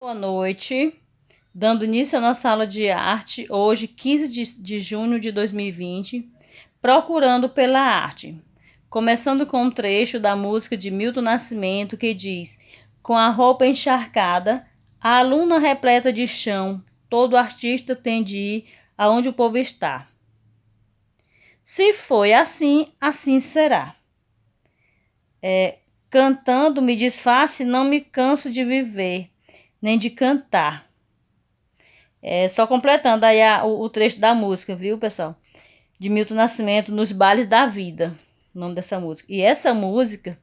Boa noite, dando início à nossa aula de arte, hoje, 15 de junho de 2020, Procurando pela Arte. Começando com um trecho da música de Milton Nascimento que diz: com a roupa encharcada, a aluna repleta de chão, todo artista tem de ir aonde o povo está. Se foi assim, assim será. Cantando me disfarce, não me canso de viver, nem de cantar. Só completando aí o trecho da música, viu, pessoal? De Milton Nascimento, Nos Bailes da Vida, o nome dessa música. E essa música,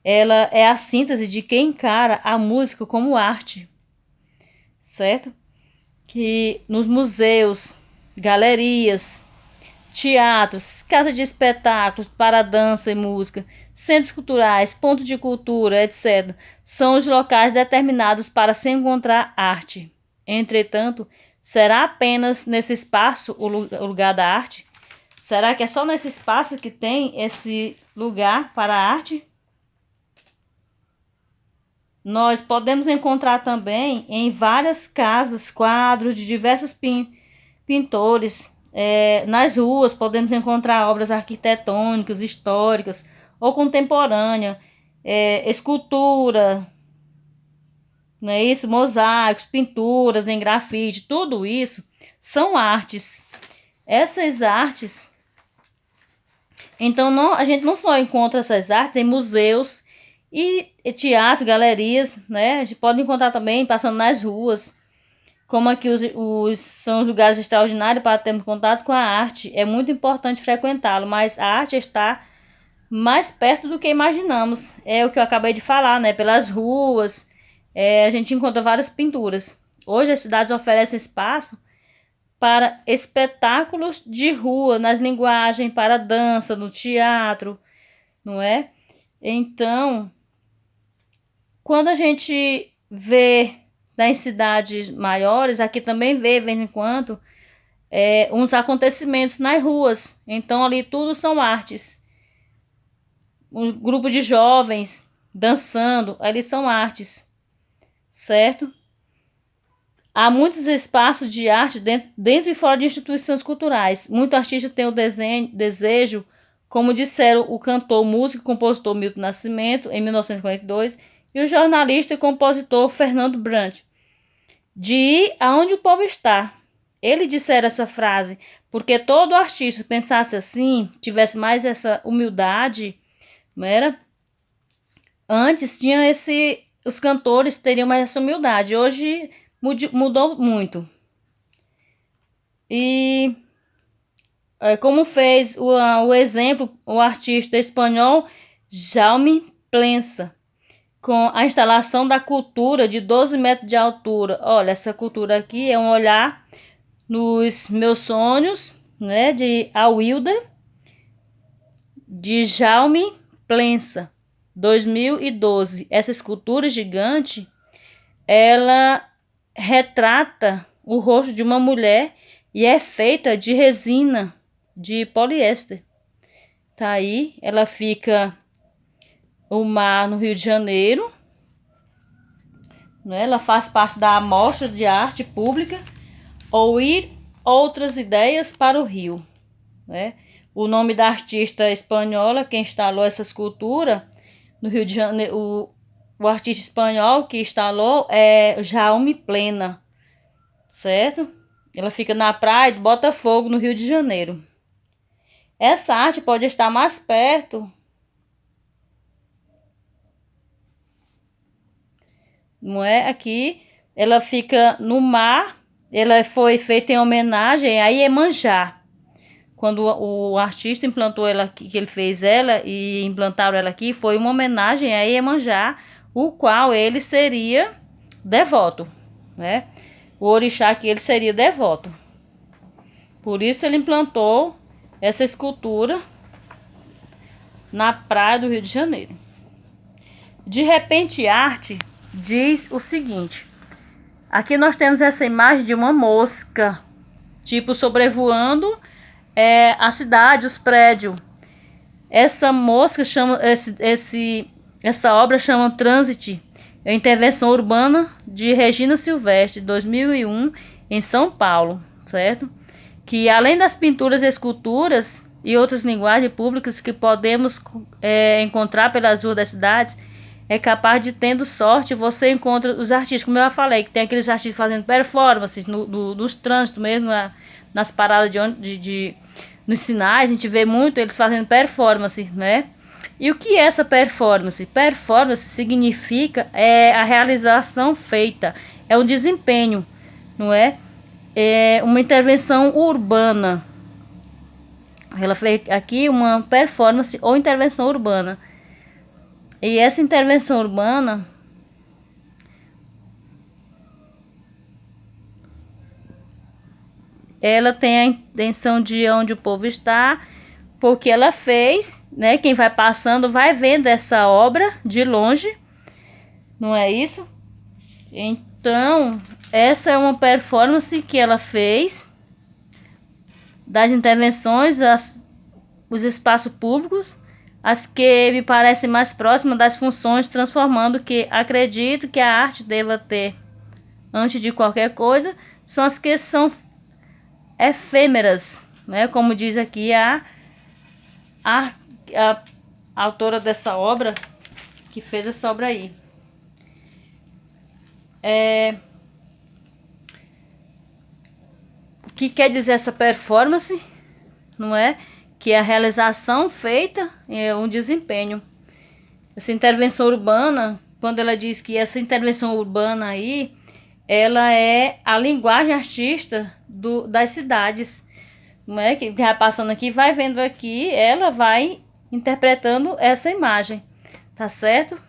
ela é a síntese de quem encara a música como arte, certo? Que nos museus, galerias, teatros, casas de espetáculos para dança e música, centros culturais, pontos de cultura, etc., são os locais determinados para se encontrar arte. Entretanto, será apenas nesse espaço o lugar da arte? Será que é só nesse espaço que tem esse lugar para a arte? Nós podemos encontrar também em várias casas quadros de diversos pintores. Nas ruas podemos encontrar obras arquitetônicas, históricas ou contemporâneas, escultura, não é isso? Mosaicos, pinturas em grafite, tudo isso são artes. Essas artes, então a gente não só encontra essas artes em museus e teatros, galerias, né? A gente pode encontrar também passando nas ruas. Como aqui são os lugares extraordinários para termos contato com a arte, é muito importante frequentá-lo, mas a arte está mais perto do que imaginamos. É o que eu acabei de falar, né? Pelas ruas, a gente encontra várias pinturas. Hoje as cidades oferecem espaço para espetáculos de rua, nas linguagens, para dança, no teatro, não é? Então, quando a gente vê nas cidades maiores, aqui também vê, de vez em quando, uns acontecimentos nas ruas. Então, ali tudo são artes. Um grupo de jovens dançando, ali são artes, certo? Há muitos espaços de arte dentro e fora de instituições culturais. Muito artista tem o desejo, como disseram o cantor, músico e compositor Milton Nascimento, em 1942, e o jornalista e compositor Fernando Brant, de ir aonde o povo está. Ele dissera essa frase porque todo artista pensasse assim, tivesse mais essa humildade, não era? Antes tinha os cantores teriam mais essa humildade. Hoje mudou muito. E como fez o exemplo o artista espanhol Jaume Plensa, com a instalação da cultura de 12 metros de altura. Olha, essa cultura aqui é um olhar nos meus sonhos, né, de Awilda, de Jaume Plensa, 2012. Essa escultura gigante, ela retrata o rosto de uma mulher e é feita de resina de poliéster. Tá aí, ela fica o mar no Rio de Janeiro, né? Ela faz parte da Amostra de Arte Pública ou Ir Outras Ideias para o Rio, né? O nome da artista espanhola que instalou essa escultura no Rio de Janeiro, o artista espanhol que instalou é Jaume Plena, certo? Ela fica na praia de Botafogo, no Rio de Janeiro. Essa arte pode estar mais perto, não é? Aqui ela fica no mar. Ela foi feita em homenagem a Iemanjá. Quando o artista implantou ela aqui, que ele fez ela e implantaram ela aqui, foi uma homenagem a Iemanjá, o qual ele seria devoto, né? O orixá que ele seria devoto. Por isso ele implantou essa escultura na praia do Rio de Janeiro. De repente, arte diz o seguinte: aqui nós temos essa imagem de uma mosca, tipo sobrevoando a cidade, os prédios. Essa mosca chama essa obra chama Trânsito, É a Intervenção Urbana de Regina Silvestre, 2001, em São Paulo, certo? Que além das pinturas e esculturas e outras linguagens públicas que podemos encontrar pelas ruas das cidades, é capaz de, tendo sorte, você encontra os artistas, como eu já falei, que tem aqueles artistas fazendo performances nos trânsitos mesmo, nas paradas nos sinais, a gente vê muito eles fazendo performance, né? E o que é essa performance? Performance significa a realização feita, é um desempenho, não é? É uma intervenção urbana. Ela fez aqui uma performance ou intervenção urbana. E essa intervenção urbana ela tem a intenção de onde o povo está, porque ela fez, né? Quem vai passando vai vendo essa obra de longe, não é isso? Então, essa é uma performance que ela fez das intervenções, os espaços públicos, as que me parecem mais próximas das funções, transformando que acredito que a arte deva ter, antes de qualquer coisa, são as que são efêmeras, né? Como diz aqui a autora dessa obra, que fez essa obra aí. O que quer dizer essa performance, não é? Que a realização feita é um desempenho. Essa intervenção urbana, quando ela diz que essa intervenção urbana aí, ela é a linguagem artística das cidades, não é? Que vai passando aqui, vai vendo aqui, ela vai interpretando essa imagem, tá certo?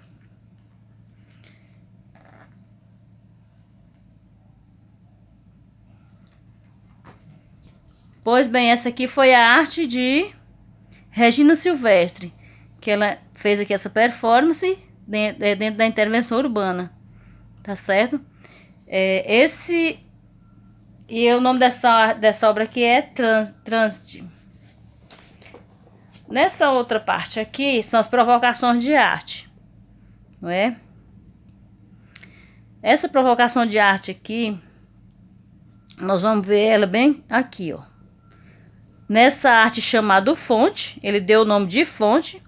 Pois bem, essa aqui foi a arte de Regina Silvestre, que ela fez aqui essa performance dentro da intervenção urbana, tá certo? E o nome dessa obra aqui é Trânsito. Nessa outra parte aqui são as provocações de arte, não é? Essa provocação de arte aqui, nós vamos ver ela bem aqui, ó. Nessa arte chamada fonte, ele deu o nome de fonte,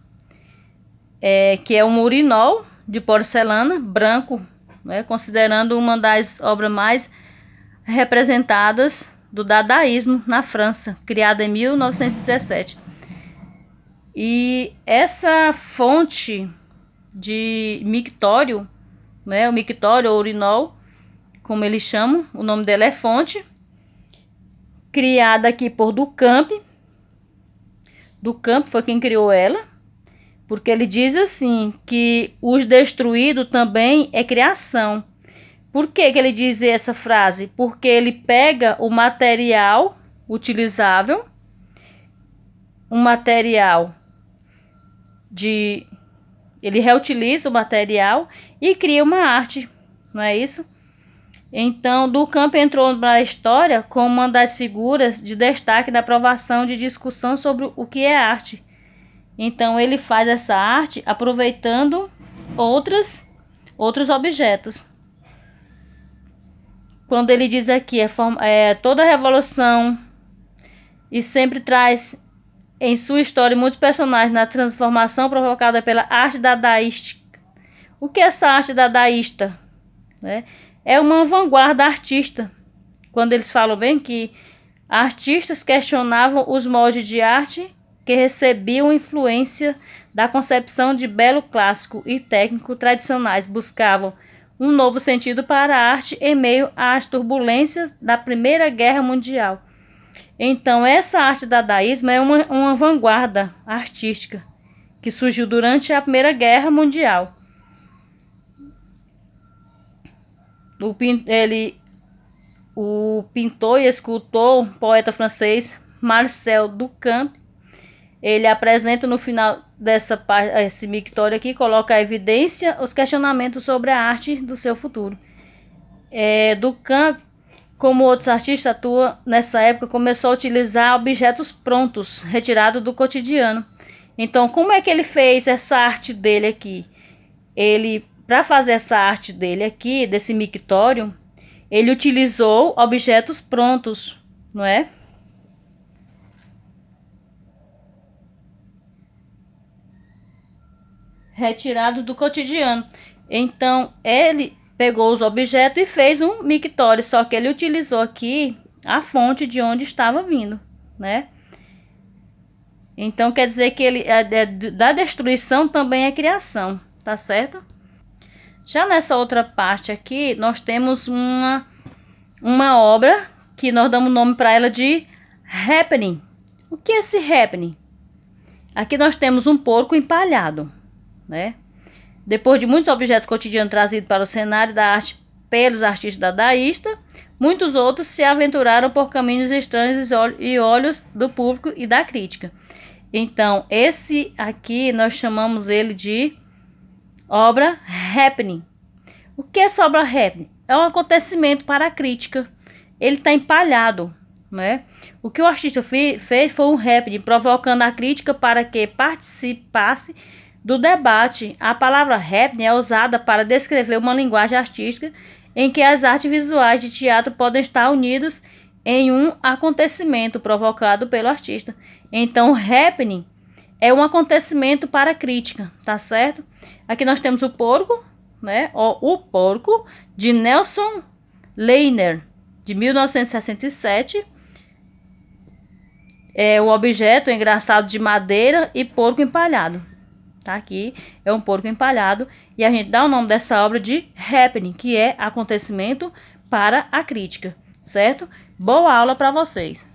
que é um urinol de porcelana branco, né, considerando uma das obras mais representadas do dadaísmo na França, criada em 1917. E essa fonte de mictório, né, o mictório ou urinol, como eles chamam, o nome dela é fonte, criada aqui por Duchamp. Duchamp foi quem criou ela, porque ele diz assim, que os destruídos também é criação. Por que ele diz essa frase? Porque ele pega o material utilizável, um material ele reutiliza o material e cria uma arte, não é isso? Então, Duchamp entrou para a história como uma das figuras de destaque da aprovação de discussão sobre o que é arte. Então, ele faz essa arte aproveitando outros objetos. Quando ele diz aqui, toda revolução, e sempre traz em sua história muitos personagens na transformação provocada pela arte dadaística. O que é essa arte dadaísta? Né? É uma vanguarda artista. Quando eles falam bem que artistas questionavam os moldes de arte que recebiam influência da concepção de belo clássico e técnico tradicionais, buscavam um novo sentido para a arte em meio às turbulências da Primeira Guerra Mundial. Então, essa arte dadaísmo é uma vanguarda artística que surgiu durante a Primeira Guerra Mundial. O pintor e escultor, poeta francês Marcel Duchamp, ele apresenta no final esse mictório aqui, coloca a evidência, os questionamentos sobre a arte do seu futuro. Duchamp, como outros artistas, atua nessa época, começou a utilizar objetos prontos, retirados do cotidiano. Então, como é que ele fez essa arte dele aqui? Ele para fazer essa arte dele aqui, desse mictório, ele utilizou objetos prontos, não é? Retirado do cotidiano. Então, ele pegou os objetos e fez um mictório, só que ele utilizou aqui a fonte de onde estava vindo, né? Então, quer dizer que ele da destruição também é criação, tá certo? Já nessa outra parte aqui, nós temos uma obra que nós damos nome para ela de happening. O que é esse happening? Aqui nós temos um porco empalhado, né? Depois de muitos objetos cotidianos trazidos para o cenário da arte pelos artistas dadaístas, muitos outros se aventuraram por caminhos estranhos e olhos do público e da crítica. Então, esse aqui nós chamamos ele de obra happening. O que é essa obra happening? É um acontecimento para a crítica. Ele está empalhado, né? O que o artista fez foi um happening, provocando a crítica para que participasse do debate. A palavra happening é usada para descrever uma linguagem artística em que as artes visuais de teatro podem estar unidas em um acontecimento provocado pelo artista. Então, o happening é um acontecimento para a crítica, tá certo? Aqui nós temos o porco, né? O Porco, de Nelson Leiner, de 1967. É o objeto engraçado de madeira e porco empalhado. Tá aqui, é um porco empalhado. E a gente dá o nome dessa obra de happening, que é acontecimento para a crítica, certo? Boa aula para vocês!